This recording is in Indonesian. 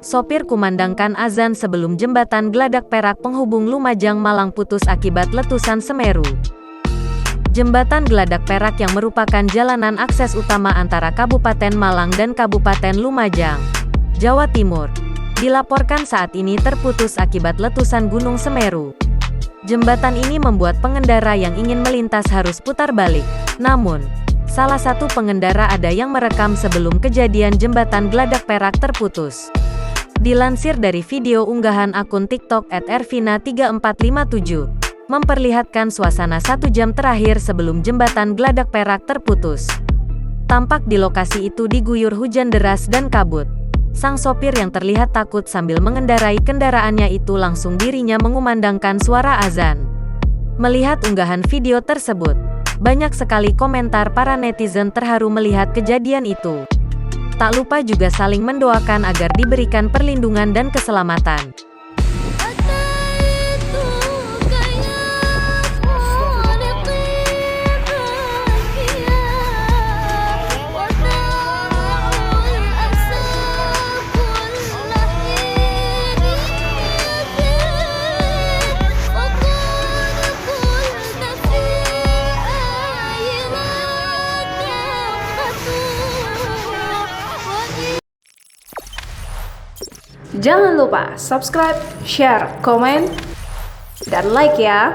Sopir kumandangkan azan sebelum jembatan Geladak Perak penghubung Lumajang Malang putus akibat letusan Semeru. Jembatan Geladak Perak yang merupakan jalanan akses utama antara Kabupaten Malang dan Kabupaten Lumajang, Jawa Timur, dilaporkan saat ini terputus akibat letusan Gunung Semeru. Jembatan ini membuat pengendara yang ingin melintas harus putar balik. Namun, salah satu pengendara ada yang merekam sebelum kejadian jembatan Geladak Perak terputus. Dilansir dari video unggahan akun TikTok @ervina3457, memperlihatkan suasana 1 jam terakhir sebelum jembatan Geladak Perak terputus. Tampak di lokasi itu diguyur hujan deras dan kabut. Sang sopir yang terlihat takut sambil mengendarai kendaraannya itu langsung dirinya mengumandangkan suara azan. Melihat unggahan video tersebut, banyak sekali komentar para netizen terharu melihat kejadian itu. Tak lupa juga saling mendoakan agar diberikan perlindungan dan keselamatan. Jangan lupa subscribe, share, komen, dan like ya.